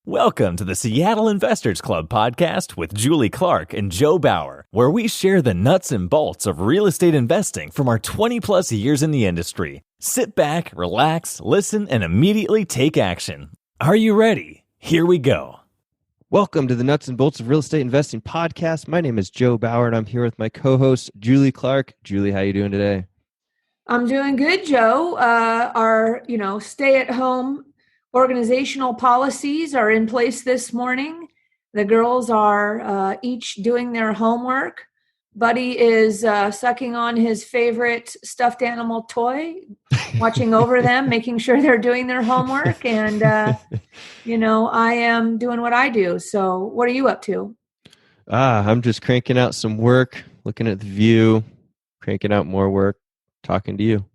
Welcome to the Seattle Investors Club podcast with Julie Clark and Joe Bauer, where we share the nuts and bolts of real estate investing from our 20-plus years in the industry. Sit back, relax, listen, and immediately take action. Are you ready? Here we go. Welcome to the Nuts and Bolts of Real Estate Investing podcast. My name is Joe Bauer, and I'm here with my co-host, Julie Clark. Julie, how you doing today? I'm doing good, Joe. Our stay-at-home organizational policies are in place this morning. The girls are each doing their homework. Buddy is sucking on his favorite stuffed animal toy, watching over them, making sure they're doing their homework. And, I am doing what I do. So what are you up to? I'm just cranking out some work, looking at the view, cranking out more work, talking to you.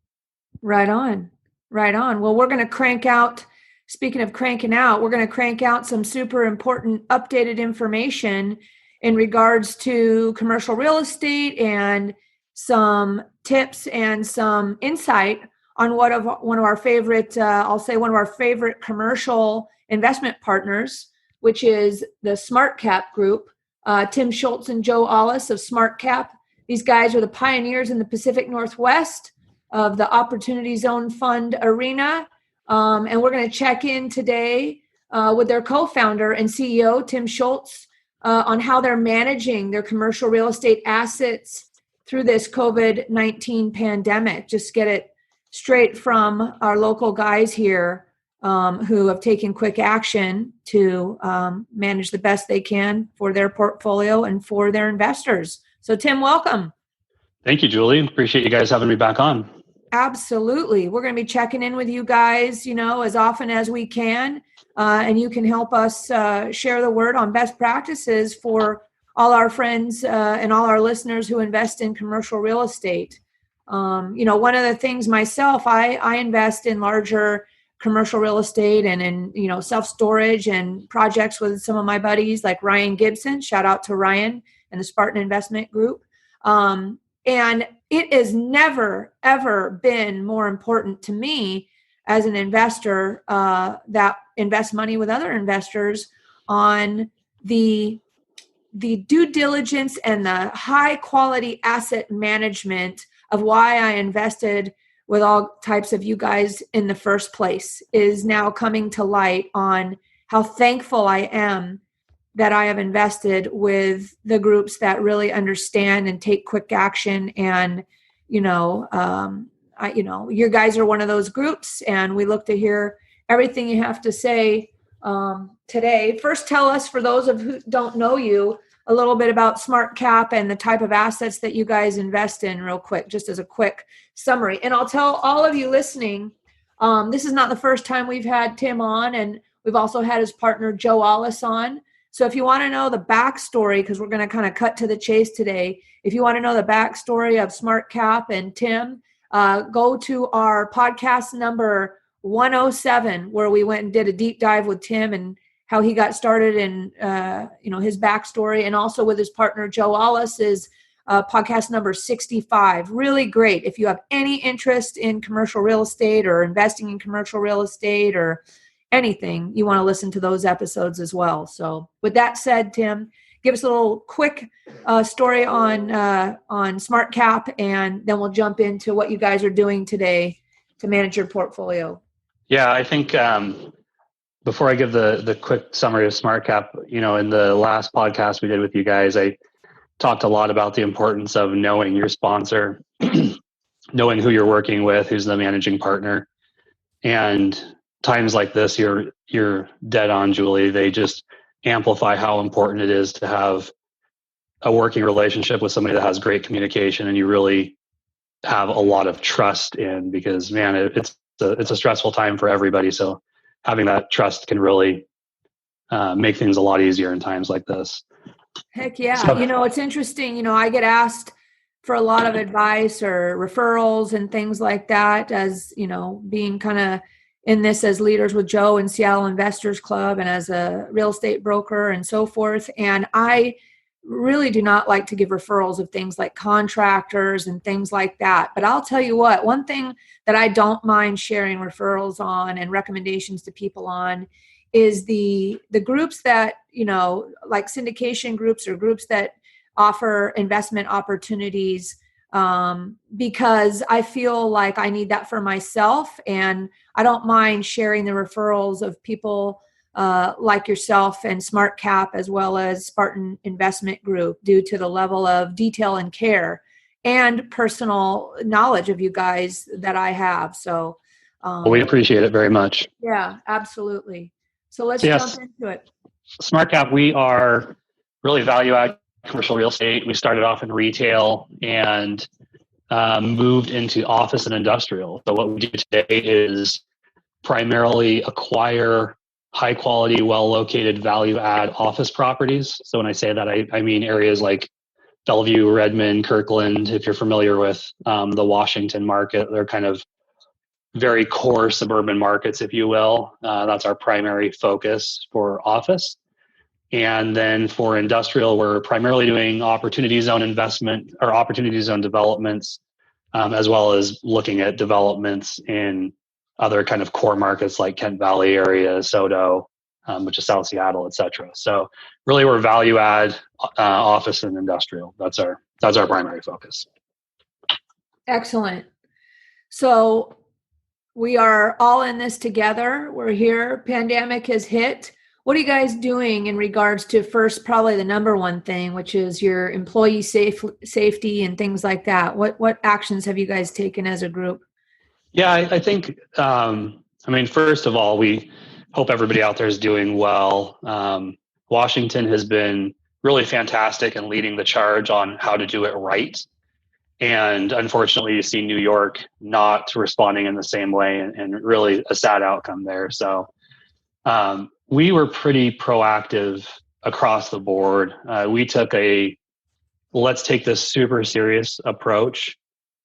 Right on. Well, we're going to crank out. Speaking of cranking out, we're going to crank out some super important updated information in regards to commercial real estate and some tips and some insight on one of our favorite, one of our favorite commercial investment partners, which is the SmartCap Group. Tim Shoultz and Joe Allis of SmartCap. These guys are the pioneers in the Pacific Northwest of the Opportunity Zone Fund arena. And we're going to check in today with their co-founder and CEO, Tim Shoultz, on how they're managing their commercial real estate assets through this COVID-19 pandemic. Just get it straight from our local guys here who have taken quick action to manage the best they can for their portfolio and for their investors. So, Tim, welcome. Thank you, Julie. Appreciate you guys having me back on. Absolutely. We're going to be checking in with you guys, as often as we can. And you can help us share the word on best practices for all our friends and all our listeners who invest in commercial real estate. One of the things myself, I invest in larger commercial real estate and in, self-storage and projects with some of my buddies like Ryan Gibson. Shout out to Ryan and the Spartan Investment Group. And it has never, ever been more important to me as an investor that invests money with other investors on the due diligence and the high quality asset management of why I invested with all types of you guys in the first place is now coming to light on how thankful I am that I have invested with the groups that really understand and take quick action. And, you guys are one of those groups, and we look to hear everything you have to say today. First, tell us, for those of who don't know you, a little bit about SmartCap and the type of assets that you guys invest in real quick, just as a quick summary. And I'll tell all of you listening, this is not the first time we've had Tim on, and we've also had his partner, Joe Allis, on. So if you want to know the backstory, because we're going to kind of cut to the chase today, if you want to know the backstory of SmartCap and Tim, go to our podcast number 107, where we went and did a deep dive with Tim and how he got started and, his backstory, and also with his partner, Joe Allis, is podcast number 65. Really great. If you have any interest in commercial real estate or investing in commercial real estate or anything, you want to listen to those episodes as well. So with that said, Tim, give us a little quick story on SmartCap, and then we'll jump into what you guys are doing today to manage your portfolio. Yeah, I think before I give the quick summary of SmartCap, in the last podcast we did with you guys, I talked a lot about the importance of knowing your sponsor, knowing who you're working with, who's the managing partner. And times like this, you're dead on, Julie. They just amplify how important it is to have a working relationship with somebody that has great communication and you really have a lot of trust in, because man, it's a stressful time for everybody. So having that trust can really make things a lot easier in times like this. Heck yeah. So, it's interesting, I get asked for a lot of advice or referrals and things like that, as, being kind of in this as leaders with Joe and Seattle Investors Club and as a real estate broker and so forth. And I really do not like to give referrals of things like contractors and things like that. But I'll tell you what, one thing that I don't mind sharing referrals on and recommendations to people on is the groups that, like syndication groups or groups that offer investment opportunities, because I feel like I need that for myself, and I don't mind sharing the referrals of people like yourself and SmartCap, as well as Spartan Investment Group, due to the level of detail and care and personal knowledge of you guys that I have. So we appreciate it very much. Yeah, absolutely. So let's jump into it. SmartCap, we are really value add commercial real estate. We started off in retail and moved into office and industrial. So what we do today is primarily acquire high quality, well located value add office properties. So when I say that, I mean areas like Bellevue, Redmond, Kirkland. If you're familiar with the Washington market, they're kind of very core suburban markets, if you will. That's our primary focus for office. And then for industrial, we're primarily doing opportunity zone investment or opportunity zone developments, as well as looking at developments in other kind of core markets like Kent Valley area, SoDo, which is South Seattle, et cetera. So really we're value add office and industrial. That's our primary focus. Excellent. So we are all in this together. We're here. Pandemic has hit. What are you guys doing in regards to, first, probably the number one thing, which is your employee safety and things like that? What actions have you guys taken as a group? Yeah, I think, first of all, we hope everybody out there is doing well. Washington has been really fantastic in leading the charge on how to do it right. And unfortunately, you see New York not responding in the same way, and really a sad outcome there. So we were pretty proactive across the board. We took let's take this super serious approach,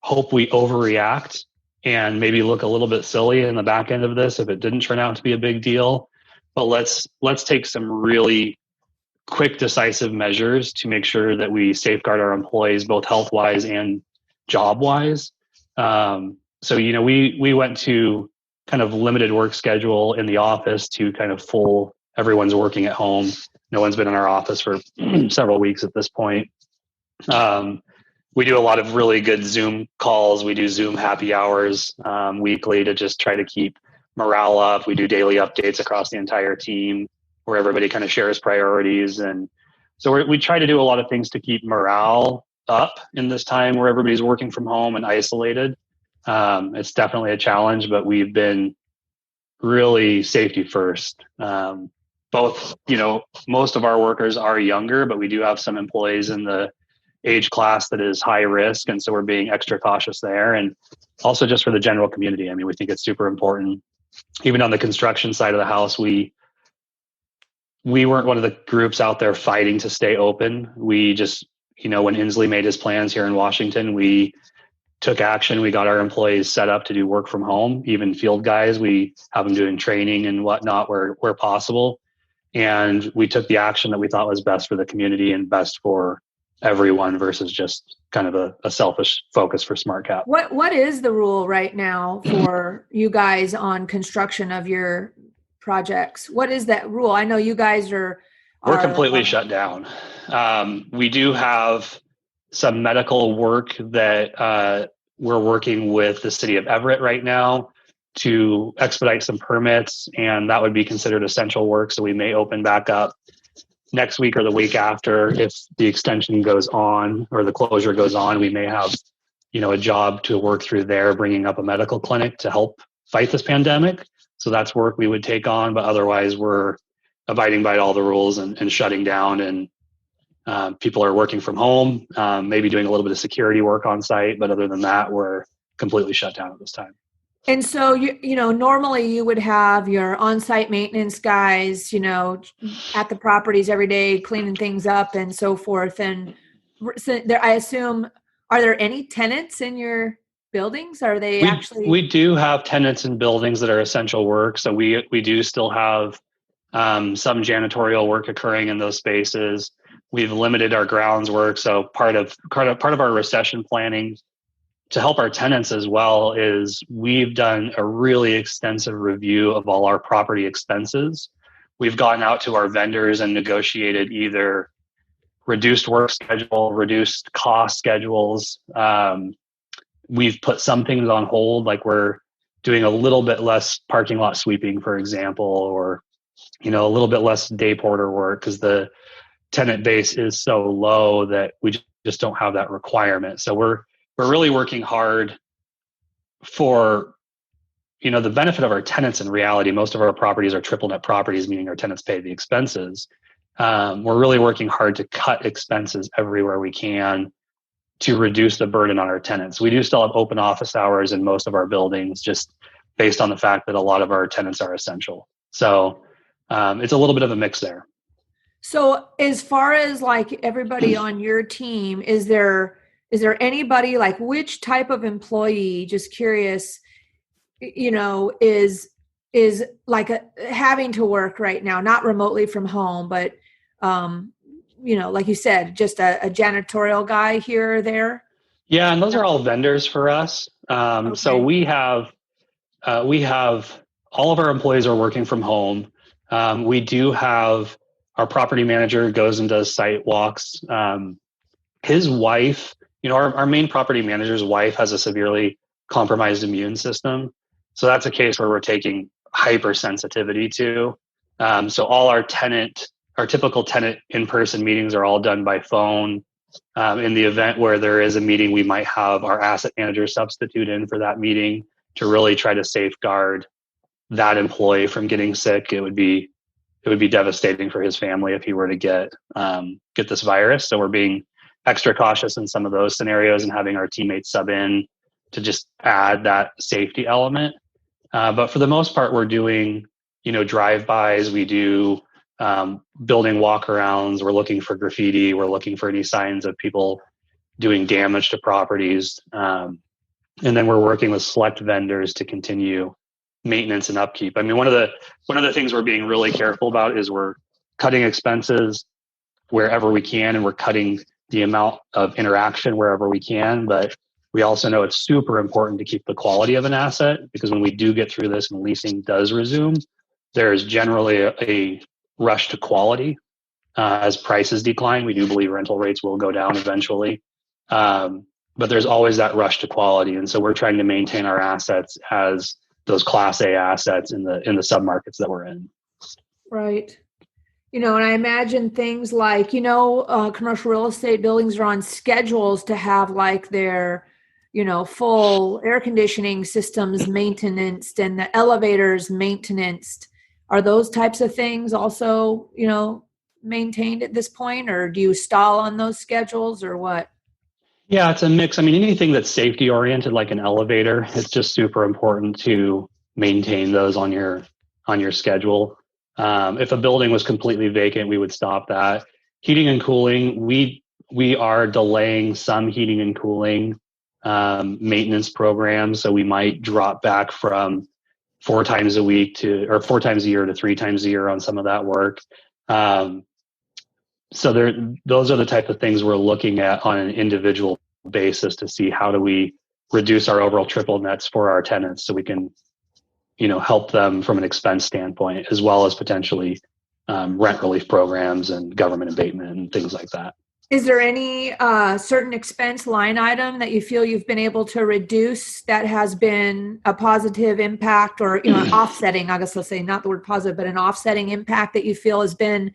hope we overreact, and maybe look a little bit silly in the back end of this if it didn't turn out to be a big deal. But let's take some really quick, decisive measures to make sure that we safeguard our employees, both health-wise and job-wise. So, we went to kind of limited work schedule in the office to kind of full, everyone's working at home. No one's been in our office for several weeks at this point. We do a lot of really good Zoom calls. We do Zoom happy hours weekly to just try to keep morale up. We do daily updates across the entire team where everybody kind of shares priorities. And so we try to do a lot of things to keep morale up in this time where everybody's working from home and isolated. It's definitely a challenge, but we've been really safety first. Both, most of our workers are younger, but we do have some employees in the age class that is high risk. And so we're being extra cautious there. And also just for the general community. We think it's super important. Even on the construction side of the house, we weren't one of the groups out there fighting to stay open. We just, when Inslee made his plans here in Washington, we took action. We got our employees set up to do work from home, even field guys. We have them doing training and whatnot where possible. And we took the action that we thought was best for the community and best for everyone versus just kind of a selfish focus for SmartCap. What is the rule right now for you guys on construction of your projects? What is that rule? I know you guys we're completely shut down. We do have some medical work that we're working with the city of Everett right now to expedite some permits, and that would be considered essential work. So we may open back up next week or the week after. If the extension goes on or the closure goes on, we may have, a job to work through there, bringing up a medical clinic to help fight this pandemic. So that's work we would take on, but otherwise we're abiding by all the rules and shutting down. And people are working from home, maybe doing a little bit of security work on site. But other than that, we're completely shut down at this time. And so, normally you would have your on-site maintenance guys, at the properties every day, cleaning things up and so forth. And so I assume, are there any tenants in your buildings? Are they We do have tenants in buildings that are essential work. So we do still have some janitorial work occurring in those spaces. We've limited our grounds work. So part of our recession planning to help our tenants as well is we've done a really extensive review of all our property expenses. we've gone out to our vendors and negotiated either reduced work schedule, reduced cost schedules. We've put some things on hold, like we're doing a little bit less parking lot sweeping, for example, or, a little bit less day porter work because the tenant base is so low that we just don't have that requirement. So we're really working hard for, the benefit of our tenants. In reality, most of our properties are triple net properties, meaning our tenants pay the expenses. We're really working hard to cut expenses everywhere we can to reduce the burden on our tenants. We do still have open office hours in most of our buildings, just based on the fact that a lot of our tenants are essential. So it's a little bit of a mix there. So as far as like everybody on your team, is there anybody, like which type of employee, just curious, is like having to work right now, not remotely from home, but like you said, just a janitorial guy here or there? Yeah, and those are all vendors for us. Okay. So we have all of our employees are working from home. We do have our property manager goes and does site walks. His wife, our main property manager's wife has a severely compromised immune system. So that's a case where we're taking hypersensitivity to. So all our typical tenant in-person meetings are all done by phone. In the event where there is a meeting, we might have our asset manager substitute in for that meeting to really try to safeguard that employee from getting sick. It would be devastating for his family if he were to get this virus. So we're being extra cautious in some of those scenarios and having our teammates sub in to just add that safety element. But for the most part, we're doing, drive-bys. We do building walkarounds. We're looking for graffiti. We're looking for any signs of people doing damage to properties. And then we're working with select vendors to continue maintenance and upkeep. I mean, one of the things we're being really careful about is we're cutting expenses wherever we can, and we're cutting the amount of interaction wherever we can. But we also know it's super important to keep the quality of an asset, because when we do get through this and leasing does resume, there's generally a rush to quality as prices decline. We do believe rental rates will go down eventually. But there's always that rush to quality. And so we're trying to maintain our assets as those Class A assets in the submarkets that we're in. Right. And I imagine things like, commercial real estate buildings are on schedules to have like their, full air conditioning systems maintenance and the elevators maintenance. Are those types of things also, maintained at this point, or do you stall on those schedules or what? Yeah, it's a mix. I mean, anything that's safety oriented, like an elevator, it's just super important to maintain those on your schedule. If a building was completely vacant, we would stop that. Heating and cooling, we are delaying some heating and cooling maintenance programs. So we might drop back from 4 times a year to 3 times a year on some of that work. So those are the type of things we're looking at on an individual basis to see how do we reduce our overall triple nets for our tenants so we can, help them from an expense standpoint, as well as potentially rent relief programs and government abatement and things like that. Is there any certain expense line item that you feel you've been able to reduce that has been a positive impact, or offsetting? I guess I'll say not the word positive, but an offsetting impact that you feel has been,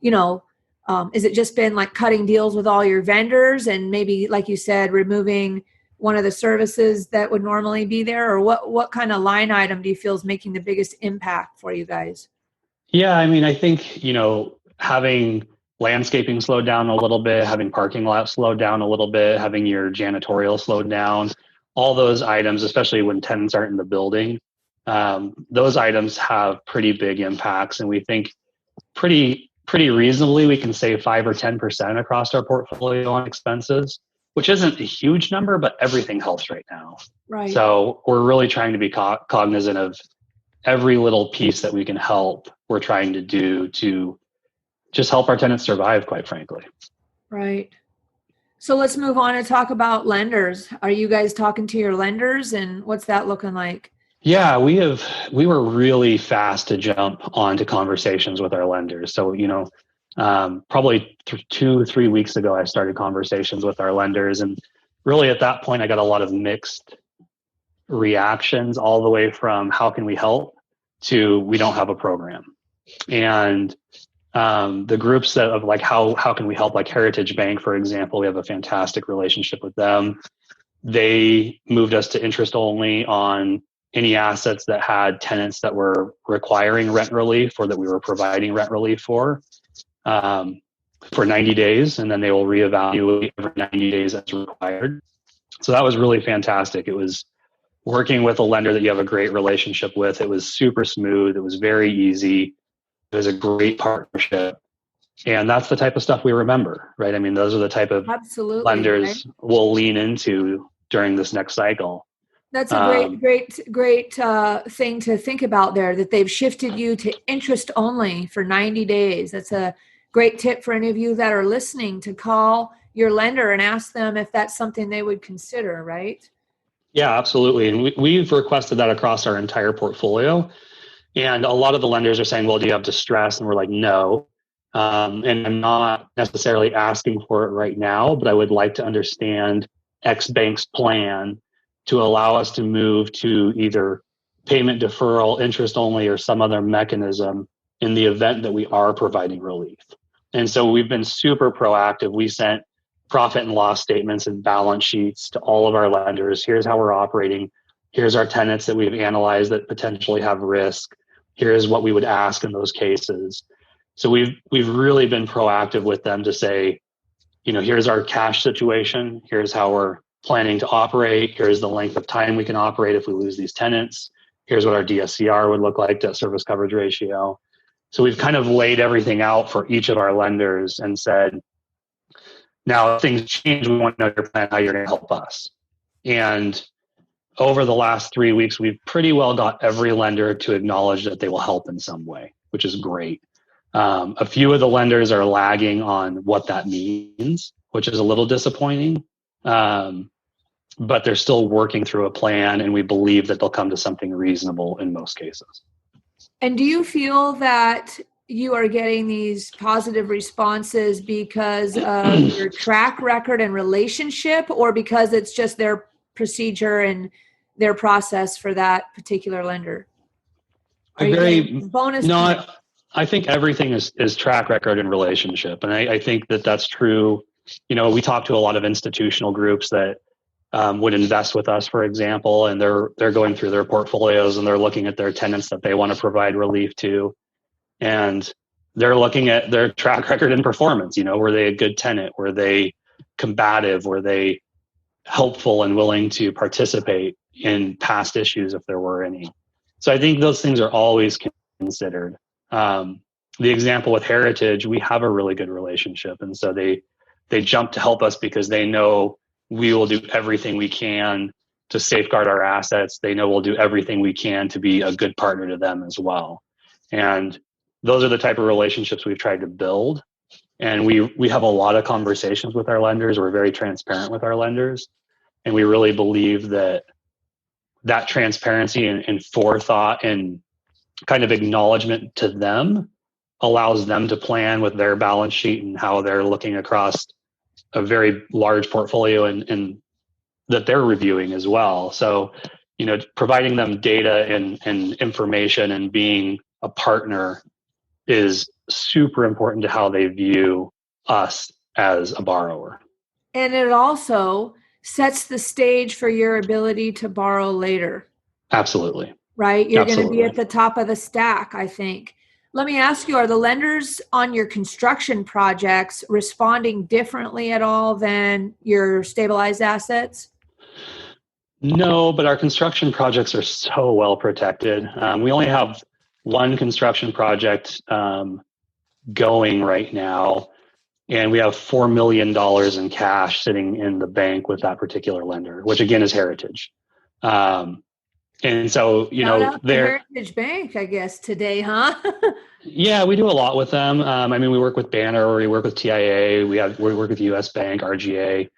is it just been like cutting deals with all your vendors and maybe, like you said, removing one of the services that would normally be there, or what kind of line item do you feel is making the biggest impact for you guys? Yeah, I mean, I think, having landscaping slowed down a little bit, having parking lots slowed down a little bit, having your janitorial slowed down, all those items, especially when tenants aren't in the building, those items have pretty big impacts. And we think pretty reasonably we can save 5 or 10% across our portfolio on expenses, which isn't a huge number, but everything helps right now. Right. So we're really trying to be cognizant of every little piece that we can help. We're trying to do to just help our tenants survive, quite frankly. Right. So let's move on and talk about lenders. Are you guys talking to your lenders, and what's that looking like? Yeah, we were really fast to jump onto conversations with our lenders. So, probably 2-3 weeks ago, I started conversations with our lenders. And really at that point, I got a lot of mixed reactions, all the way from how can we help to we don't have a program. And the groups that of like, how can we help, like Heritage Bank, for example, we have a fantastic relationship with them. They moved us to interest only on any assets that had tenants that were requiring rent relief or that we were providing rent relief for 90 days. And then they will reevaluate every 90 days as required. So that was really fantastic. It was working with a lender that you have a great relationship with. It was super smooth. It was very easy. It was a great partnership. And that's the type of stuff we remember, right? I mean, those are the type of Absolutely, lenders right? we'll lean into during this next cycle. That's a great thing to think about there, that they've shifted you to interest only for 90 days. That's a great tip for any of you that are listening, to call your lender and ask them if that's something they would consider, right? Yeah, absolutely. And we've requested that across our entire portfolio. And a lot of the lenders are saying, well, do you have distress? And we're like, no. And I'm not necessarily asking for it right now, but I would like to understand X bank's plan to allow us to move to either payment deferral, interest only, or some other mechanism in the event that we are providing relief. And so we've been super proactive. We sent profit and loss statements and balance sheets to all of our lenders. Here's how we're operating. Here's our tenants that we've analyzed that potentially have risk. Here's what we would ask in those cases. So we've really been proactive with them to say, here's our cash situation. Here's how we're planning to operate. Here's the length of time we can operate if we lose these tenants. Here's what our DSCR would look like, debt service coverage ratio. So we've kind of laid everything out for each of our lenders and said, now if things change, we want to know your plan, how you're going to help us. And over the last 3 weeks, we've pretty well got every lender to acknowledge that they will help in some way, which is great. A few of the lenders are lagging on what that means, which is a little disappointing. But they're still working through a plan, and we believe that they'll come to something reasonable in most cases. And do you feel that you are getting these positive responses because of your track record and relationship, or because it's just their procedure and their process for that particular lender? I think everything is track record and relationship. And I think that that's true. We talk to a lot of institutional groups that would invest with us, for example, and they're going through their portfolios and they're looking at their tenants that they want to provide relief to. And they're looking at their track record and performance. Were they a good tenant? Were they combative? Were they helpful and willing to participate in past issues if there were any? So I think those things are always considered. The example with Heritage, we have a really good relationship. And so they jump to help us because they know we will do everything we can to safeguard our assets. They know we'll do everything we can to be a good partner to them as well. And those are the type of relationships we've tried to build. And we have a lot of conversations with our lenders. We're very transparent with our lenders. And we really believe that transparency and forethought and kind of acknowledgement to them allows them to plan with their balance sheet and how they're looking across a very large portfolio and that they're reviewing as well. So, providing them data and information and being a partner is super important to how they view us as a borrower. And it also sets the stage for your ability to borrow later. Absolutely. Right? You're going to be at the top of the stack, I think. Let me ask you, are the lenders on your construction projects responding differently at all than your stabilized assets? No, but our construction projects are so well protected. We only have one construction project going right now, and we have $4 million in cash sitting in the bank with that particular lender, which again is Heritage. And so, they're Heritage Bank, I guess, today, huh? Yeah, we do a lot with them. We work with Banner, we work with TIA, we work with US Bank, RGA.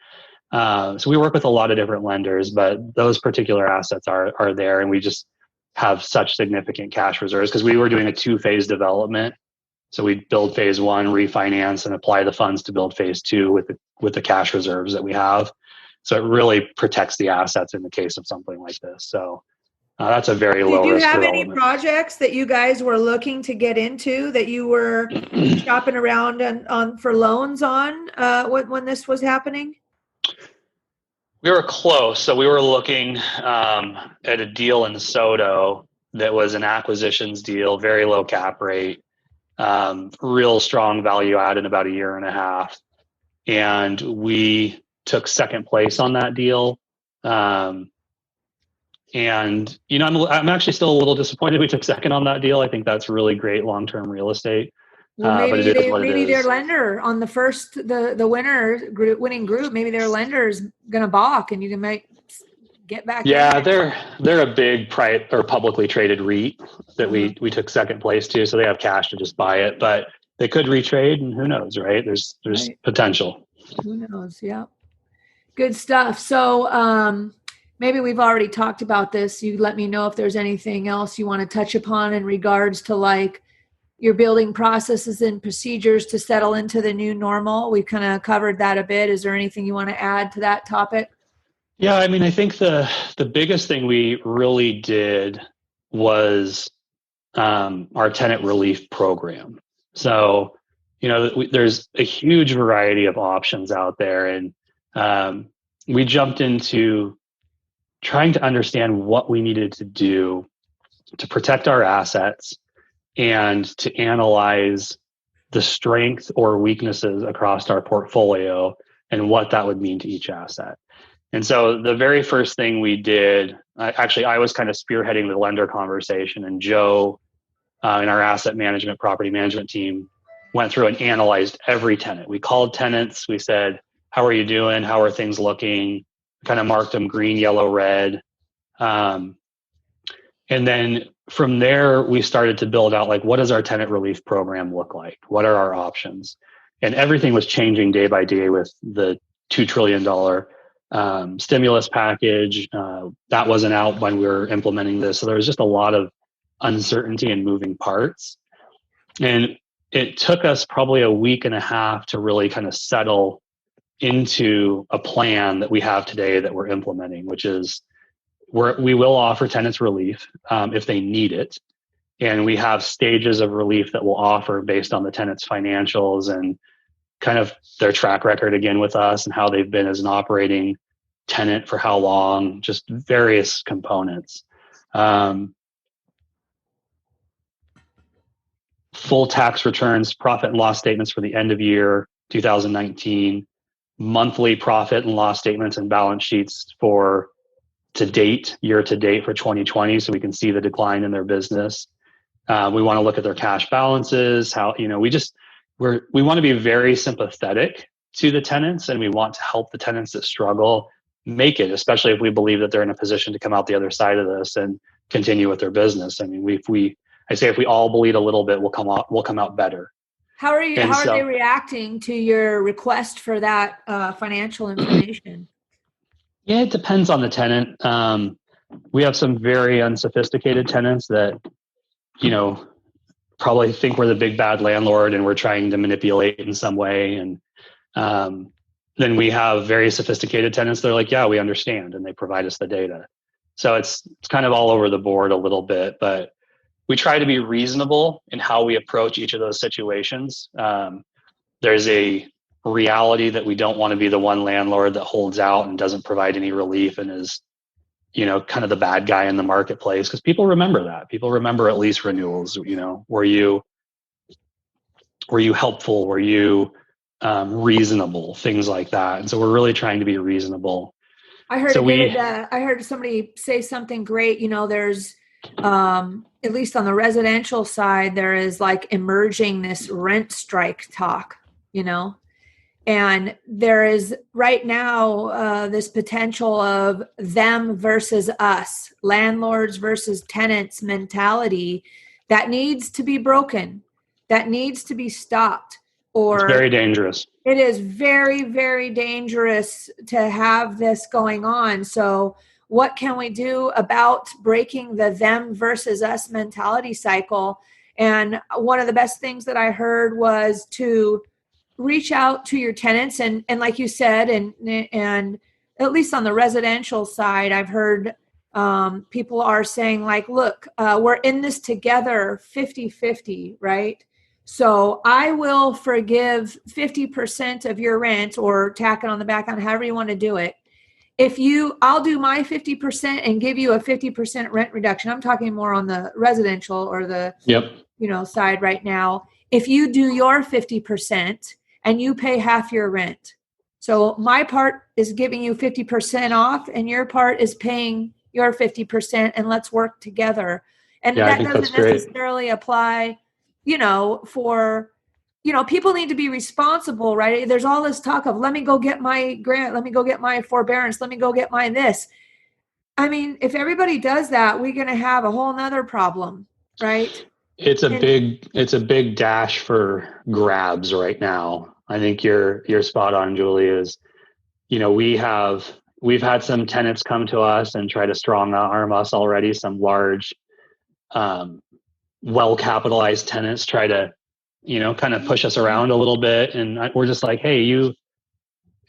So we work with a lot of different lenders, but those particular assets are there, and have such significant cash reserves, because we were doing a 2-phase development. So we'd build phase 1, refinance, and apply the funds to build phase 2 with the cash reserves that we have. So it really protects the assets in the case of something like this. So that's a very low risk. Did you have development. any projects that you guys were looking to get into that you were shopping around on for loans on when this was happening? We were close. So we were looking at a deal in Soto that was an acquisitions deal, very low cap rate, real strong value add in about a year and a half. And we took second place on that deal. And, I'm actually still a little disappointed we took second on that deal. I think that's really great long-term real estate. Well, but it is what it maybe is. their lender on the first, the winning group, maybe their lender's going to balk and you might get back. Yeah, they're a big publicly traded REIT that we took second place to. So they have cash to just buy it, but they could retrade, and who knows, right? There's right. Potential. Who knows? Yeah. Good stuff. So, maybe we've already talked about this. You let me know if there's anything else you want to touch upon in regards to like your building processes and procedures to settle into the new normal. We've kind of covered that a bit. Is there anything you want to add to that topic? Yeah, I mean, I think the biggest thing we really did was our tenant relief program. So, there's a huge variety of options out there, and we jumped into trying to understand what we needed to do to protect our assets and to analyze the strength or weaknesses across our portfolio and what that would mean to each asset. And so the very first thing we did, I was kind of spearheading the lender conversation, and Joe in our asset management, property management team went through and analyzed every tenant. We called tenants. We said, how are you doing? How are things looking? Kind of marked them green, yellow, red. And then from there, we started to build out, like, what does our tenant relief program look like? What are our options? And everything was changing day by day with the $2 trillion stimulus package. That wasn't out when we were implementing this. So there was just a lot of uncertainty and moving parts. And it took us probably a week and a half to really kind of settle into a plan that we have today that we're implementing, which is we will offer tenants relief if they need it. And we have stages of relief that we'll offer based on the tenant's financials and kind of their track record again with us and how they've been as an operating tenant for how long, just various components. Full tax returns, profit and loss statements for the end of year 2019, monthly profit and loss statements and balance sheets for year to date for 2020, so we can see the decline in their business. We want to look at their cash balances, how, we want to be very sympathetic to the tenants, and we want to help the tenants that struggle make it, especially if we believe that they're in a position to come out the other side of this and continue with their business. I mean, if we all bleed a little bit, we'll come out better. How are they reacting to your request for that financial information? Yeah, it depends on the tenant. We have some very unsophisticated tenants that, probably think we're the big bad landlord and we're trying to manipulate in some way. And then we have very sophisticated tenants that are like, yeah, we understand, and they provide us the data. So it's kind of all over the board a little bit, but we try to be reasonable in how we approach each of those situations. There's a reality that we don't want to be the one landlord that holds out and doesn't provide any relief and is, kind of the bad guy in the marketplace, because people remember that. People remember at least renewals. Were you helpful? Were you reasonable? Things like that. And so we're really trying to be reasonable. I heard somebody say something great. There's at least on the residential side, there is like emerging this rent strike talk, and there is right now this potential of them versus us, landlords versus tenants mentality that needs to be broken, that needs to be stopped. Or it's very dangerous. It is very, very dangerous to have this going on. So what can we do about breaking the them versus us mentality cycle? And one of the best things that I heard was to reach out to your tenants. And like you said, and at least on the residential side, I've heard people are saying like, look, we're in this together 50-50, right? So I will forgive 50% of your rent or tack it on the back on however you want to do it. I'll do my 50% and give you a 50% rent reduction. I'm talking more on the residential or the side right now. If you do your 50% and you pay half your rent. So my part is giving you 50% off and your part is paying your 50%, and let's work together. And that doesn't necessarily apply, for, people need to be responsible, right? There's all this talk of, let me go get my grant. Let me go get my forbearance. Let me go get my this. I mean, if everybody does that, we're going to have a whole nother problem, right? It's a big dash for grabs right now. I think you're spot on, Julie. Is, we've had some tenants come to us and try to strong arm us already. Some large, well-capitalized tenants try to, kind of push us around a little bit. And we're just like, hey,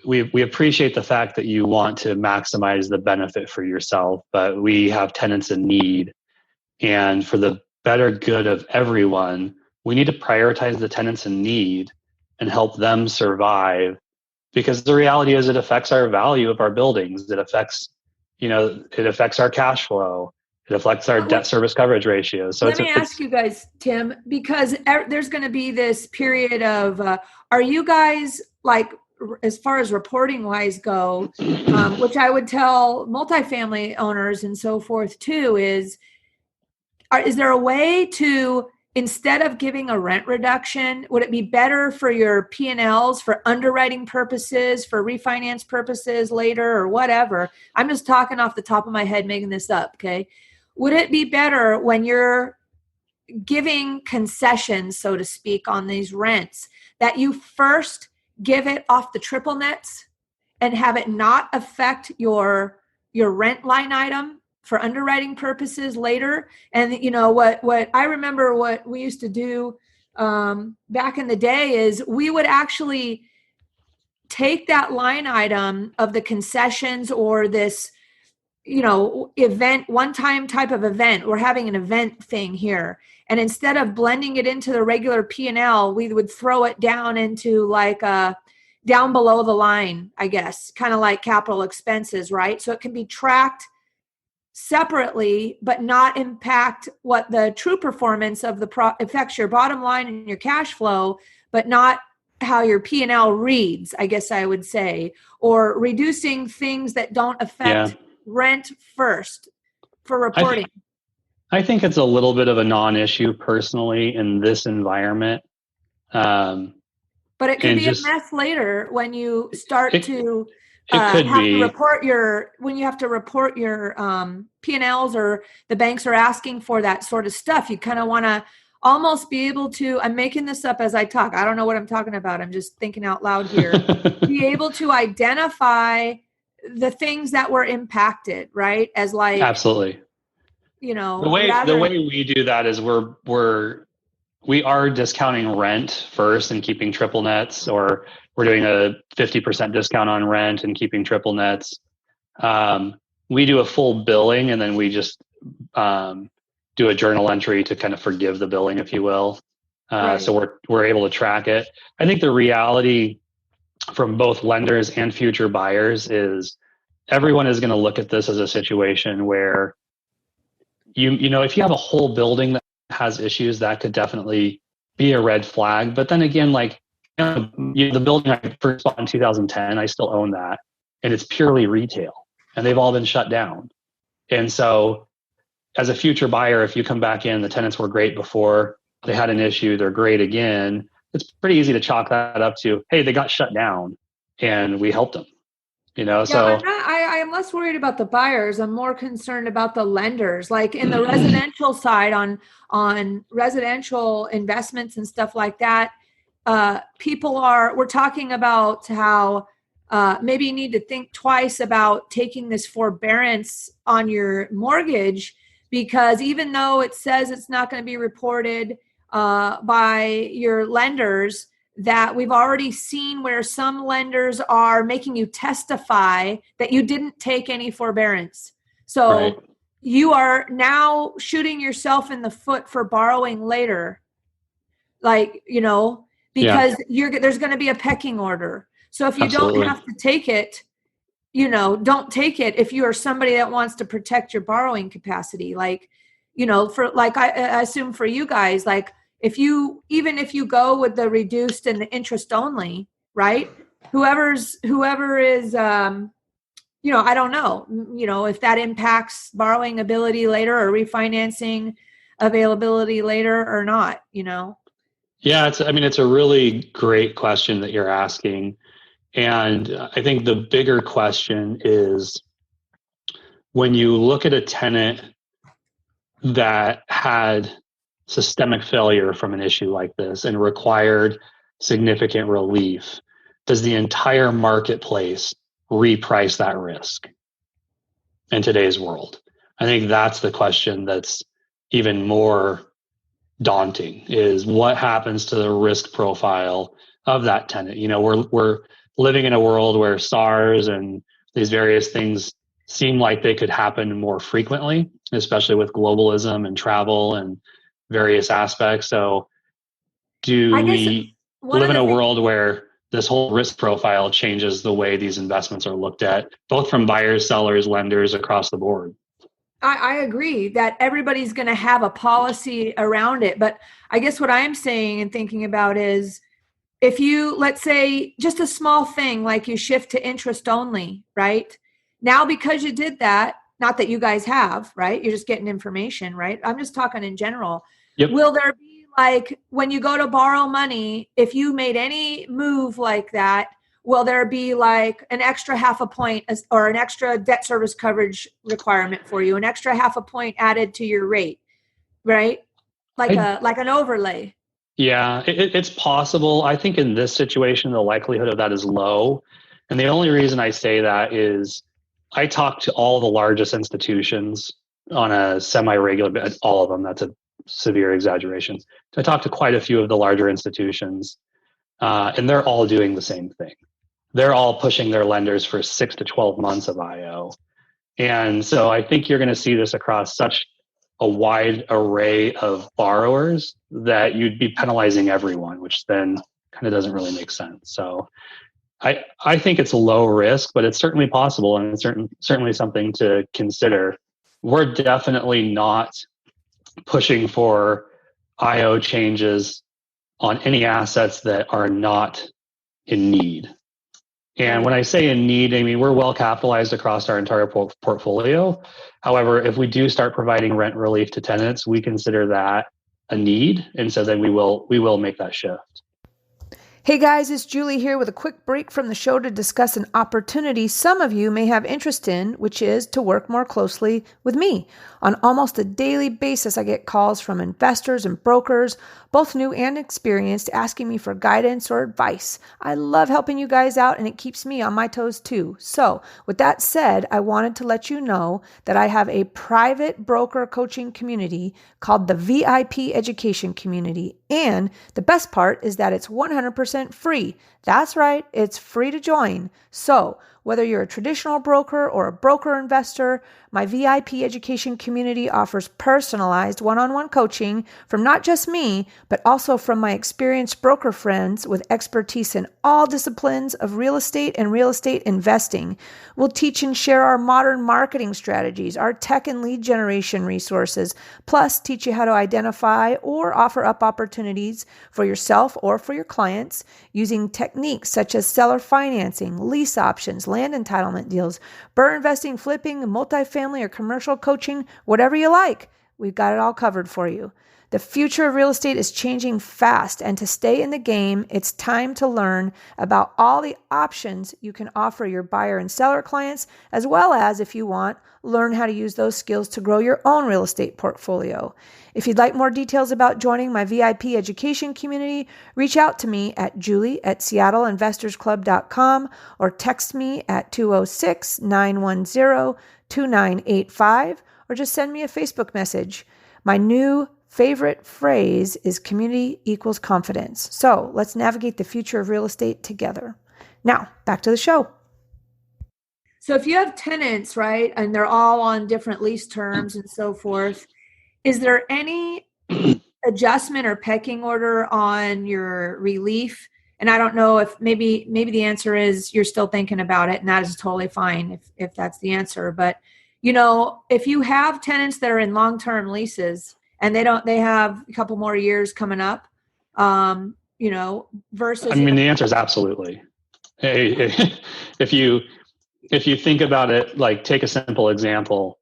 we appreciate the fact that you want to maximize the benefit for yourself, but we have tenants in need. And for the better good of everyone, we need to prioritize the tenants in need and help them survive, because the reality is it affects our value of our buildings. It affects our cash flow. It affects our debt service coverage ratios. So let me ask you guys, Tim, because there's going to be this period of, are you guys, like, as far as reporting wise go, which I would tell multifamily owners and so forth too, is there a way to, instead of giving a rent reduction, would it be better for your P&Ls for underwriting purposes, for refinance purposes later or whatever? I'm just talking off the top of my head, making this up. Okay. Would it be better when you're giving concessions, so to speak, on these rents, that you first give it off the triple nets and have it not affect your rent line item for underwriting purposes later? And what I remember, what we used to do back in the day is we would actually take that line item of the concessions or this, event, one-time type of event. We're having an event thing here. And instead of blending it into the regular P&L, we would throw it down into like down below the line, I guess, kind of like capital expenses, right? So it can be tracked separately, but not impact what the true performance of affects your bottom line and your cash flow, but not how your P&L reads, I guess I would say, or reducing things that don't affect rent first for reporting. I think it's a little bit of a non-issue personally in this environment. But it could be a mess later when you start to report your P&Ls, or the banks are asking for that sort of stuff. You kind of want to almost be able to, I'm making this up as I talk, I don't know what I'm talking about, I'm just thinking out loud here, be able to identify the things that were impacted, right? As like, absolutely. The way we do that is we are discounting rent first and keeping triple nets, or we're doing a 50% discount on rent and keeping triple nets. We do a full billing, and then we just do a journal entry to kind of forgive the billing, if you will. Right. So we're able to track it. I think the reality from both lenders and future buyers is everyone is going to look at this as a situation where if you have a whole building that has issues, that could definitely be a red flag. But then again, like the building I first bought in 2010, I still own that, and it's purely retail, and they've all been shut down. And so as a future buyer, if you come back in, the tenants were great before, they had an issue, they're great again, it's pretty easy to chalk that up to, hey, they got shut down and we helped them. So I'm less worried about the buyers. I'm more concerned about the lenders. Like in the residential side, on residential investments and stuff like that, we're talking about how maybe you need to think twice about taking this forbearance on your mortgage, because even though it says it's not going to be reported by your lenders, that we've already seen where some lenders are making you testify that you didn't take any forbearance. So Right. you are now shooting yourself in the foot for borrowing later, like, because there's going to be a pecking order. So if you Absolutely. don't have to take it, don't take it if you are somebody that wants to protect your borrowing capacity. Like, for like, I assume for you guys, like if you go with the reduced and the interest only, right? Whoever is, I don't know, if that impacts borrowing ability later or refinancing availability later or not, Yeah, it's a really great question that you're asking. And I think the bigger question is, when you look at a tenant that had systemic failure from an issue like this and required significant relief, does the entire marketplace reprice that risk in today's world? I think that's the question that's even more daunting, is what happens to the risk profile of that tenant. We're living in a world where SARS and these various things seem like they could happen more frequently, especially with globalism and travel and various aspects. So do we live in a world where this whole risk profile changes the way these investments are looked at, both from buyers, sellers, lenders across the board? I agree that everybody's going to have a policy around it. But I guess what I'm saying and thinking about is, if you, let's say, just a small thing like you shift to interest only, right? Now, because you did that, not that you guys have, right? You're just getting information, right? I'm just talking in general. Yep. Will there be, like, when you go to borrow money, if you made any move like that, will there be like an extra 0.5 point or an extra debt service coverage requirement for you, an extra 0.5 point added to your rate, right? Like an overlay. Yeah, it's possible. I think in this situation, the likelihood of that is low. And the only reason I say that is I talk to all the largest institutions on a semi-regular, all of them. That's a severe exaggeration. I talk to quite a few of the larger institutions, and they're all doing the same thing. They're all pushing their lenders for 6 to 12 months of IO. And so I think you're going to see this across such a wide array of borrowers that you'd be penalizing everyone, which then kind of doesn't really make sense. So I think it's low risk, but it's certainly possible, and it's certainly something to consider. We're definitely not pushing for IO changes on any assets that are not in need. And when I say in need, I mean, we're well capitalized across our entire portfolio. However, if we do start providing rent relief to tenants, we consider that a need. And so then we will make that shift. Hey guys, it's Julie here with a quick break from the show to discuss an opportunity some of you may have interest in, which is to work more closely with me. On almost a daily basis, I get calls from investors and brokers, both new and experienced, asking me for guidance or advice. I love helping you guys out, and it keeps me on my toes too. So with that said, I wanted to let you know that I have a private broker coaching community called the VIP Education Community. And the best part is that it's 100% free. That's right, it's free to join. So whether you're a traditional broker or a broker investor, my VIP education community offers personalized one-on-one coaching from not just me, but also from my experienced broker friends with expertise in all disciplines of real estate and real estate investing. We'll teach and share our modern marketing strategies, our tech and lead generation resources, plus teach you how to identify or offer up opportunities for yourself or for your clients using techniques such as seller financing, lease options, land entitlement deals, BRRRR investing, flipping, multifamily or commercial coaching, whatever you like. We've got it all covered for you. The future of real estate is changing fast, and to stay in the game, it's time to learn about all the options you can offer your buyer and seller clients, as well as, if you want, learn how to use those skills to grow your own real estate portfolio. If you'd like more details about joining my VIP education community, reach out to me at julie@seattleinvestorsclub.com or text me at 206-910-2985 or just send me a Facebook message. My new favorite phrase is community equals confidence. So let's navigate the future of real estate together. Now, back to the show. So if you have tenants, right, and they're all on different lease terms and so forth, is there any adjustment or pecking order on your relief? And I don't know if maybe the answer is you're still thinking about it, and that is totally fine if that's the answer. But if you have tenants that are in long-term leases and they have a couple more years coming up, versus. I mean, the answer is absolutely. If you think about it, like take a simple example.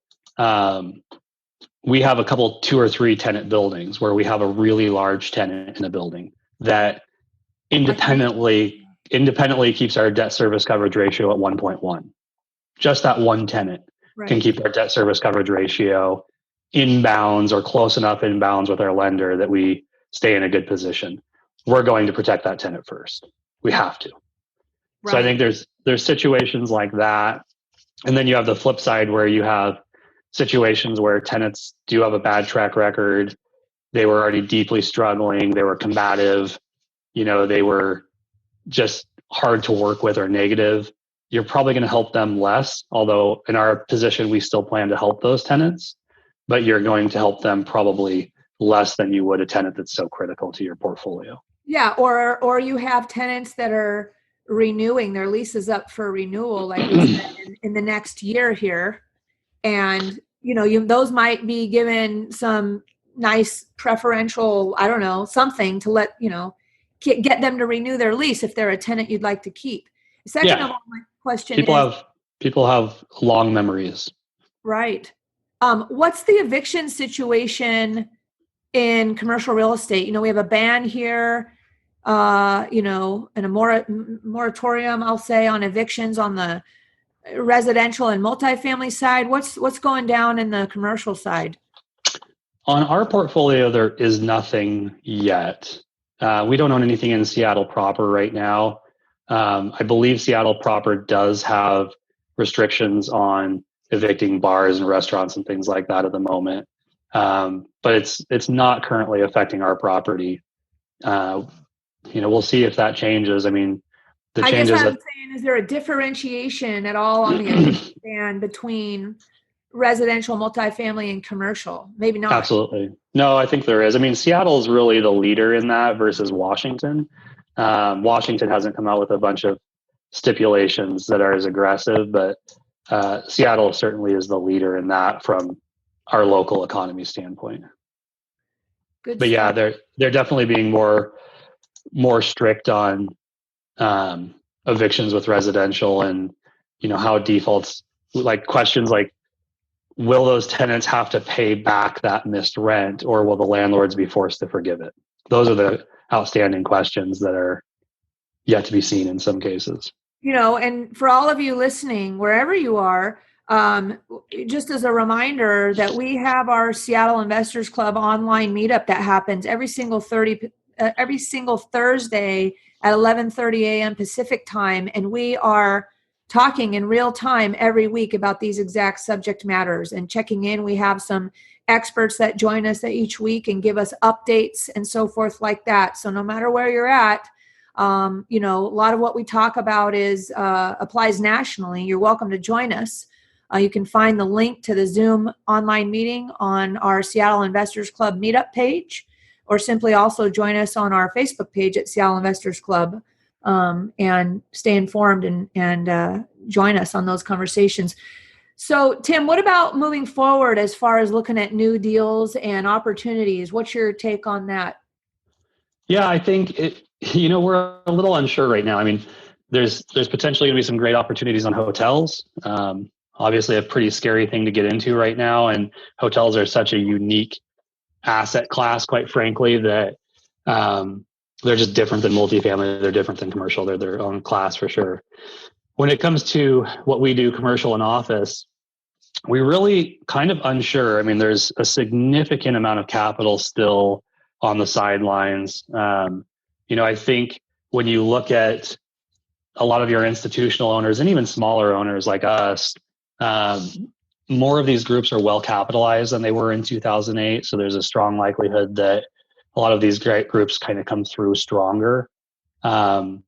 We have a couple 2 or 3 tenant buildings where we have a really large tenant in a building that independently keeps our debt service coverage ratio at 1.1. Just that one tenant can keep our debt service coverage ratio in bounds or close enough in bounds with our lender that we stay in a good position. We're going to protect that tenant first. We have to. Right. So I think there's situations like that. And then you have the flip side where you have situations where tenants do have a bad track record. They were already deeply struggling. They were combative. They were just hard to work with or negative. You're probably going to help them less, although in our position, we still plan to help those tenants, but you're going to help them probably less than you would a tenant that's so critical to your portfolio. Yeah. Or you have tenants that are renewing their leases up for renewal, like we said, in the next year here. And, those might be given some nice preferential, I don't know, something to let, get them to renew their lease if they're a tenant you'd like to keep. Second of all, my question people have long memories. Right. What's the eviction situation in commercial real estate? We have a ban here, and a moratorium, I'll say, on evictions on the residential and multifamily side. What's going down in the commercial side? On our portfolio, there is nothing yet. We don't own anything in Seattle proper right now. I believe Seattle proper does have restrictions on evicting bars and restaurants and things like that at the moment. But it's not currently affecting our property. We'll see if that changes. I mean, I guess what I'm saying is there a differentiation at all on the eviction ban between residential, multifamily, and commercial? Maybe not. Absolutely. No, I think there is. I mean, Seattle is really the leader in that versus Washington. Washington hasn't come out with a bunch of stipulations that are as aggressive, but Seattle certainly is the leader in that from our local economy standpoint. Good but stuff. Yeah, they're definitely being more strict on evictions with residential, and how defaults, like questions like, will those tenants have to pay back that missed rent, or will the landlords be forced to forgive it? Those are the outstanding questions that are yet to be seen in some cases. And for all of you listening, wherever you are, just as a reminder that we have our Seattle Investors Club online meetup that happens every single Thursday at 11:30 a.m. Pacific time. And we are talking in real time every week about these exact subject matters and checking in. We have some experts that join us each week and give us updates and so forth like that. So no matter where you're at, a lot of what we talk about applies nationally. You're welcome to join us. You can find the link to the Zoom online meeting on our Seattle Investors Club meetup page, or simply also join us on our Facebook page at Seattle Investors Club, and stay informed and join us on those conversations. So, Tim, what about moving forward as far as looking at new deals and opportunities? What's your take on that? Yeah, I think we're a little unsure right now. I mean, there's potentially going to be some great opportunities on hotels. Obviously, a pretty scary thing to get into right now, and hotels are such a unique asset class, quite frankly, that they're just different than multifamily. They're different than commercial. They're their own class for sure. When it comes to what we do, commercial and office, we really kind of unsure. I mean, there's a significant amount of capital still on the sidelines. I think when you look at a lot of your institutional owners and even smaller owners like us, more of these groups are well capitalized than they were in 2008. So there's a strong likelihood that a lot of these great groups kind of come through stronger. With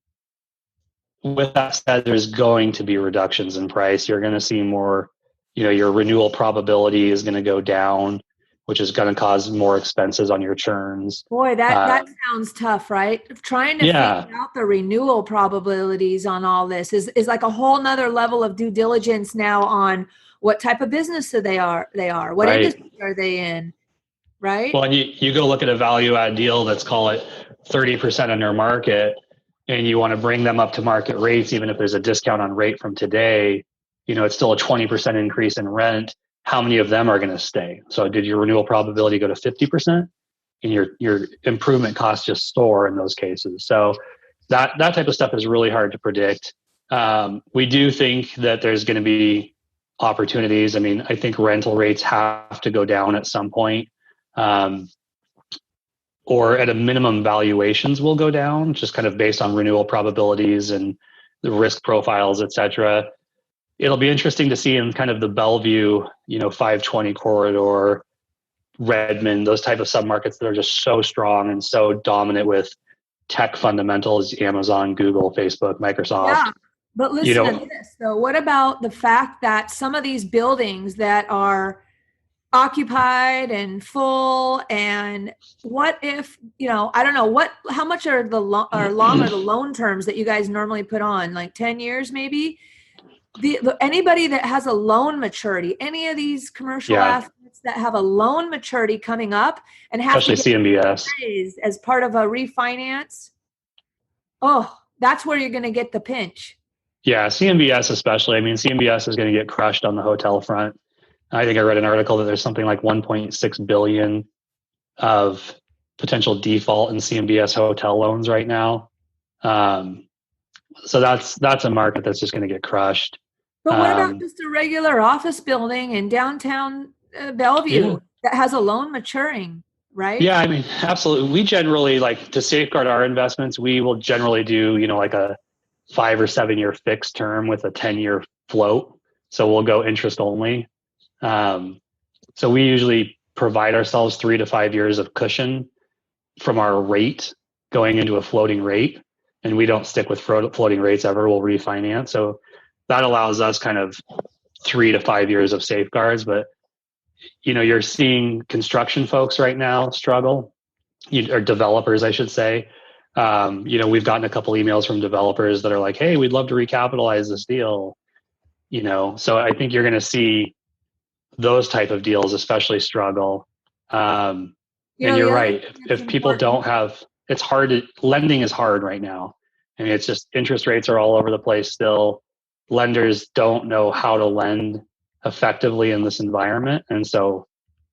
that said, there's going to be reductions in price. You're going to see more, your renewal probability is going to go down, which is going to cause more expenses on your churns. Boy, that sounds tough, right? Trying to figure out the renewal probabilities on all this is like a whole nother level of due diligence now on what type of business they are, what industry are they in, right? Well, and you go look at a value add deal that's, call it 30% under market, and you want to bring them up to market rates, even if there's a discount on rate from today, it's still a 20% increase in rent. How many of them are going to stay? So did your renewal probability go to 50%? And your improvement costs just soar in those cases. So that type of stuff is really hard to predict. We do think that there's going to be opportunities. I mean, I think rental rates have to go down at some point. Or at a minimum, valuations will go down just kind of based on renewal probabilities and the risk profiles, et cetera. It'll be interesting to see in kind of the Bellevue, 520 corridor, Redmond, those type of submarkets that are just so strong and so dominant with tech fundamentals, Amazon, Google, Facebook, Microsoft. Yeah, but listen to this though. What about the fact that some of these buildings that are occupied and full, and what if, I don't know, how much are long are the loan terms that you guys normally put on, like 10 years maybe? Anybody that has a loan maturity, any of these commercial assets that have a loan maturity coming up and have especially to get CMBS as part of a refinance, that's where you're going to get the pinch. Yeah, CMBS especially. I mean, CMBS is going to get crushed on the hotel front. I think I read an article that there's something like 1.6 billion of potential default in CMBS hotel loans right now. So that's a market that's just going to get crushed. But what about just a regular office building in downtown Bellevue that has a loan maturing, right? Yeah, I mean, absolutely. We generally, like, to safeguard our investments, we will generally do, like a 5 or 7 year fixed term with a 10-year float. So we'll go interest only. So we usually provide ourselves 3 to 5 years of cushion from our rate going into a floating rate, and we don't stick with floating rates ever. We'll refinance. So that allows us kind of 3 to 5 years of safeguards. But, you're seeing construction folks right now struggle, or developers, I should say. We've gotten a couple emails from developers that are like, hey, we'd love to recapitalize this deal. So I think you're going to see those type of deals especially struggle. And you're right. If people don't have, it's hard lending is hard right now. I mean, it's just interest rates are all over the place still. Lenders don't know how to lend effectively in this environment. And so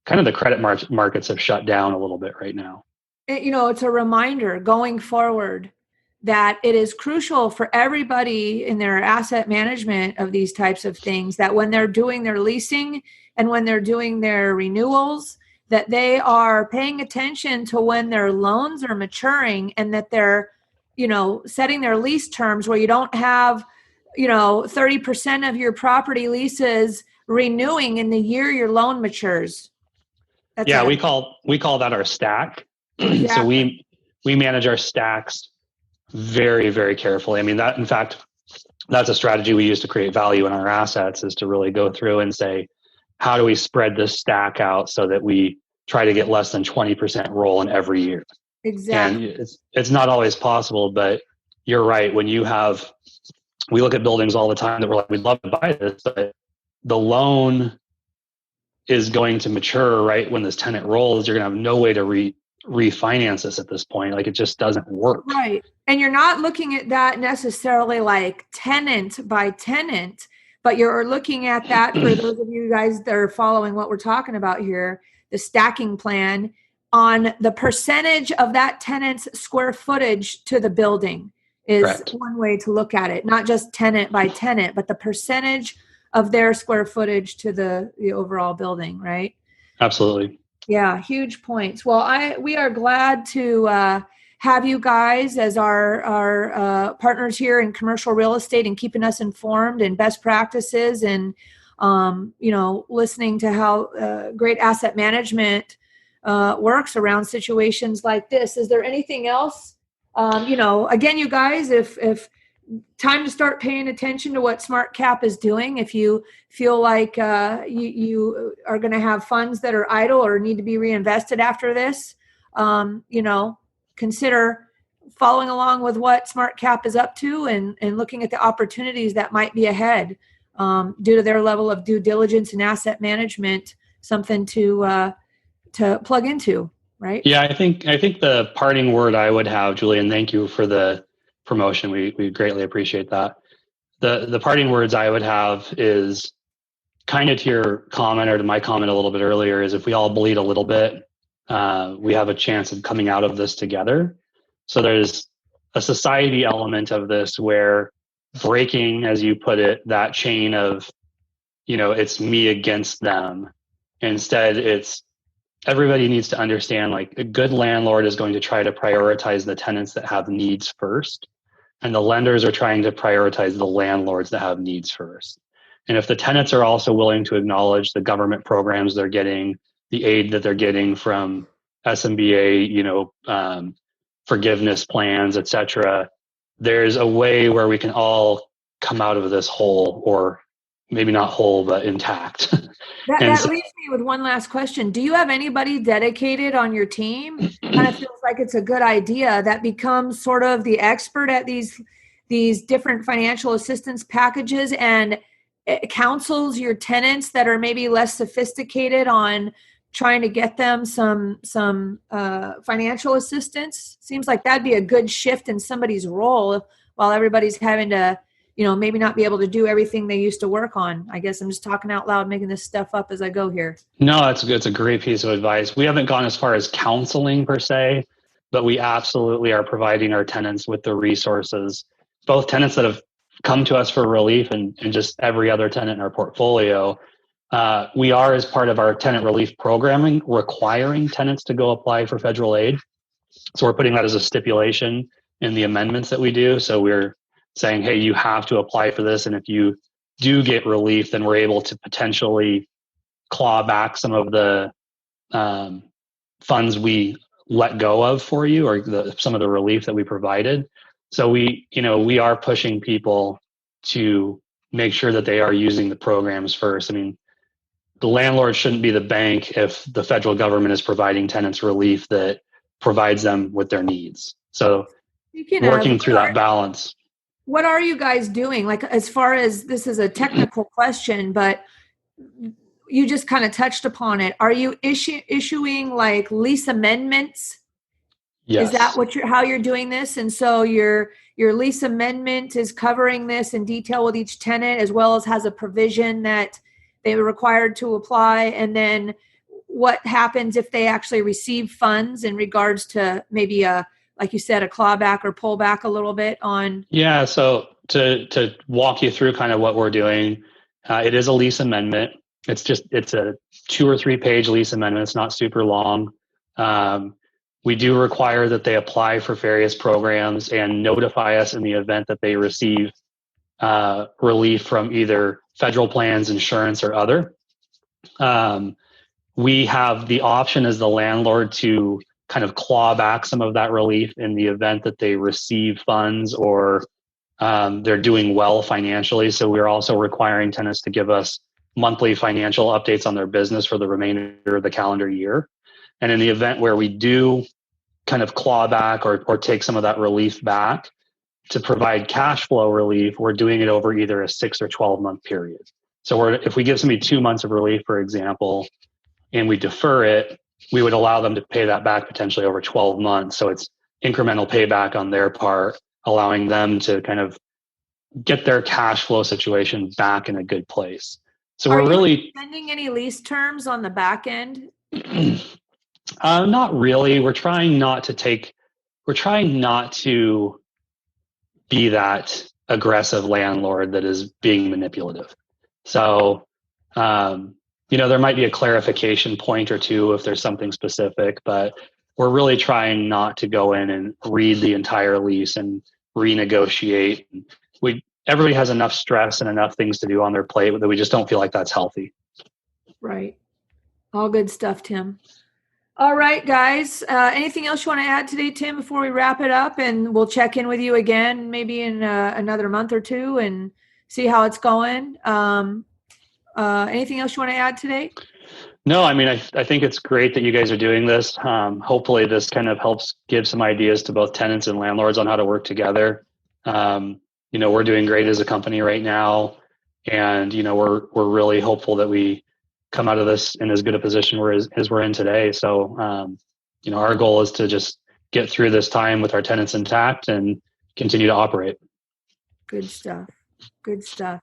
kind of the credit markets have shut down a little bit right now. It's a reminder going forward that it is crucial for everybody in their asset management of these types of things, that when they're doing their leasing and when they're doing their renewals, that they are paying attention to when their loans are maturing, and that they're, setting their lease terms where you don't have, 30% of your property leases renewing in the year your loan matures. We call that our stack. Exactly. So we manage our stacks very, very carefully. I mean, in fact, that's a strategy we use to create value in our assets, is to really go through and say, how do we spread this stack out so that we try to get less than 20% roll in every year? Exactly. And it's not always possible, but you're right. When we look at buildings all the time that we're like, we'd love to buy this, but the loan is going to mature right when this tenant rolls. You're going to have no way to refinance this at this point. Like, it just doesn't work. Right. And you're not looking at that necessarily like tenant by tenant, but you're looking at that, for those of you guys that are following what we're talking about here, the stacking plan, on the percentage of that tenant's square footage to the building is Correct. one way to look at it. Not just tenant by tenant, but the percentage of their square footage to the overall building, right? Absolutely. Yeah, huge points. Well, we are glad to have you guys as our partners here in commercial real estate and keeping us informed and best practices and listening to how great asset management works around situations like this. Is there anything else? Again, you guys, if time to start paying attention to what SmartCap is doing. If you feel like you are going to have funds that are idle or need to be reinvested after this, consider following along with what SmartCap is up to and looking at the opportunities that might be ahead due to their level of due diligence and asset management, something to plug into, right? Yeah, I think the parting word I would have, Julie, and thank you for the promotion. We greatly appreciate that. The parting words I would have is kind of to your comment or to my comment a little bit earlier is if we all bleed a little bit, we have a chance of coming out of this together. So there's a society element of this where breaking, as you put it, that chain of, it's me against them. Instead, it's everybody needs to understand, like, a good landlord is going to try to prioritize the tenants that have needs first. And the lenders are trying to prioritize the landlords that have needs first. And if the tenants are also willing to acknowledge the government programs they're getting, the aid that they're getting from SMBA, forgiveness plans, et cetera, there's a way where we can all come out of this whole, or maybe not whole, but intact. That leaves me with one last question. Do you have anybody dedicated on your team? Kind of feels like it's a good idea that becomes sort of the expert at these different financial assistance packages and counsels your tenants that are maybe less sophisticated on trying to get them some financial assistance. Seems like that'd be a good shift in somebody's role while everybody's having to, maybe not be able to do everything they used to work on. I guess I'm just talking out loud, making this stuff up as I go here. No, it's a great piece of advice. We haven't gone as far as counseling per se, but we absolutely are providing our tenants with the resources, both tenants that have come to us for relief and just every other tenant in our portfolio. We are, as part of our tenant relief programming, requiring tenants to go apply for federal aid. So we're putting that as a stipulation in the amendments that we do. So we're saying, hey, you have to apply for this. And if you do get relief, then we're able to potentially claw back some of the funds we let go of for you, or some of the relief that we provided. So we are pushing people to make sure that they are using the programs first. I mean, the landlord shouldn't be the bank if the federal government is providing tenants relief that provides them with their needs. So working through that balance. What are you guys doing? Like, as far as, this is a technical question, but you just kind of touched upon it. Are you issuing like lease amendments? Yes. Is that how you're doing this? And so your lease amendment is covering this in detail with each tenant, as well as has a provision that they were required to apply. And then what happens if they actually receive funds in regards to maybe like you said, a clawback or pullback a little bit on? Yeah. So to walk you through kind of what we're doing, it is a lease amendment. It's a 2 or 3 page lease amendment. It's not super long. We do require that they apply for various programs and notify us in the event that they receive relief from either federal plans, insurance, or other. We have the option as the landlord to kind of claw back some of that relief in the event that they receive funds or they're doing well financially. So we're also requiring tenants to give us monthly financial updates on their business for the remainder of the calendar year. And in the event where we do kind of claw back or take some of that relief back to provide cash flow relief, we're doing it over either a 6 or 12 month period. So if we give somebody 2 months of relief, for example, and we defer it, we would allow them to pay that back potentially over 12 months. So it's incremental payback on their part, allowing them to kind of get their cash flow situation back in a good place. So we're really spending any lease terms on the back end. Not really. We're trying not to be that aggressive landlord that is being manipulative. So, there might be a clarification point or two if there's something specific, but we're really trying not to go in and read the entire lease and renegotiate. Everybody has enough stress and enough things to do on their plate that we just don't feel like that's healthy. Right. All good stuff, Tim. All right, guys. Anything else you want to add today, Tim, before we wrap it up? And we'll check in with you again, maybe in another month or two, and see how it's going. Anything else you want to add today? No, I mean, I think it's great that you guys are doing this. Hopefully this kind of helps give some ideas to both tenants and landlords on how to work together. We're doing great as a company right now. And, we're really hopeful that we come out of this in as good a position as we're in today. So, our goal is to just get through this time with our tenants intact and continue to operate. Good stuff. Good stuff.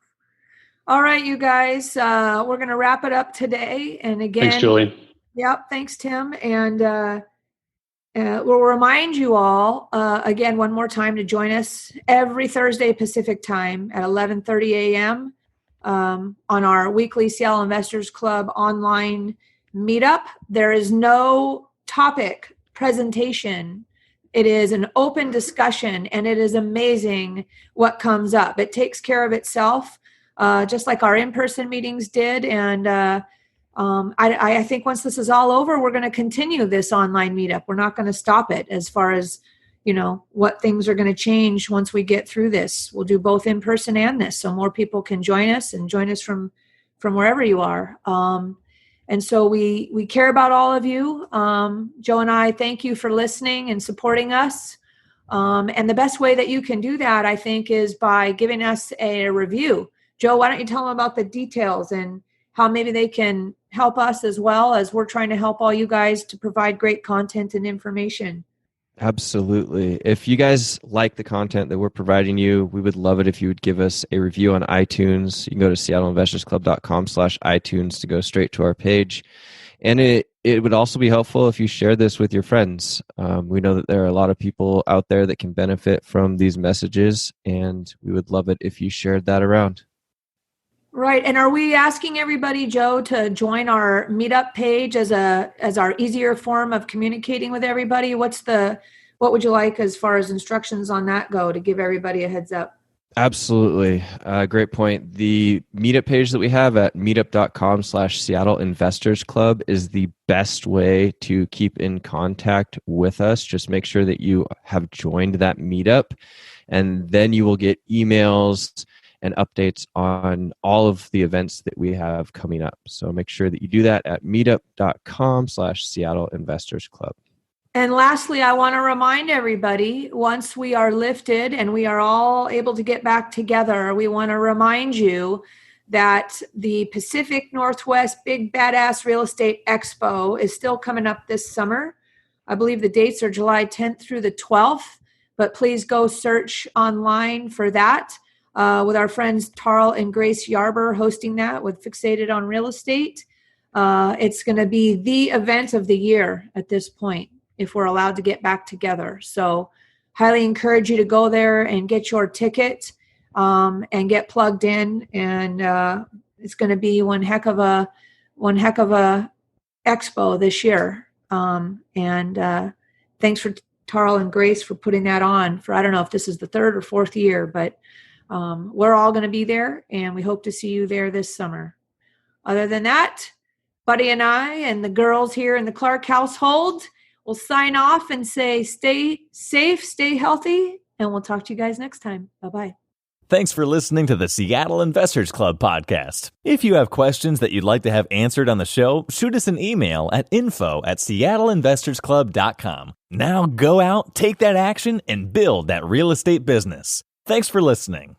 All right, you guys, we're going to wrap it up today. And again, thanks, Julie. Yep. Thanks, Tim. And we'll remind you all again, one more time, to join us every Thursday Pacific time at 11:30 a.m. On our weekly Seattle Investors Club online meetup. There is no topic presentation. It is an open discussion, and it is amazing what comes up. It takes care of itself. Just like our in-person meetings did. And I think once this is all over, we're going to continue this online meetup. We're not going to stop it as far as, what things are going to change once we get through this. We'll do both in-person and this, so more people can join us from wherever you are. And so we care about all of you. Joe and I thank you for listening and supporting us. And the best way that you can do that, I think, is by giving us a review. Joe, why don't you tell them about the details and how maybe they can help us as well as we're trying to help all you guys to provide great content and information. Absolutely. If you guys like the content that we're providing you, we would love it if you would give us a review on iTunes. You can go to seattleinvestorsclub.com/iTunes to go straight to our page. And it would also be helpful if you share this with your friends. We know that there are a lot of people out there that can benefit from these messages, and we would love it if you shared that around. Right. And are we asking everybody, Joe, to join our meetup page as our easier form of communicating with everybody? What would you like as far as instructions on that go, to give everybody a heads up? Absolutely. Great point. The meetup page that we have at meetup.com/Seattle Investors Club is the best way to keep in contact with us. Just make sure that you have joined that meetup, and then you will get emails and updates on all of the events that we have coming up. So make sure that you do that at meetup.com/Seattle Investors Club. And lastly, I want to remind everybody, once we are lifted and we are all able to get back together, we want to remind you that the Pacific Northwest Big Badass Real Estate Expo is still coming up this summer. I believe the dates are July 10th through the 12th, but please go search online for that. With our friends Tarl and Grace Yarber hosting that with Fixated on Real Estate. It's going to be the event of the year at this point, if we're allowed to get back together. So highly encourage you to go there and get your ticket and get plugged in. And it's going to be one heck of a expo this year. And thanks for Tarl and Grace for putting that on for, I don't know if this is the third or fourth year, but we're all going to be there, and we hope to see you there this summer. Other than that, Buddy and I and the girls here in the Clark household will sign off and say, stay safe, stay healthy, and we'll talk to you guys next time. Bye-bye. Thanks for listening to the Seattle Investors Club podcast. If you have questions that you'd like to have answered on the show, shoot us an email at info@seattleinvestorsclub.com. Now go out, take that action, and build that real estate business. Thanks for listening.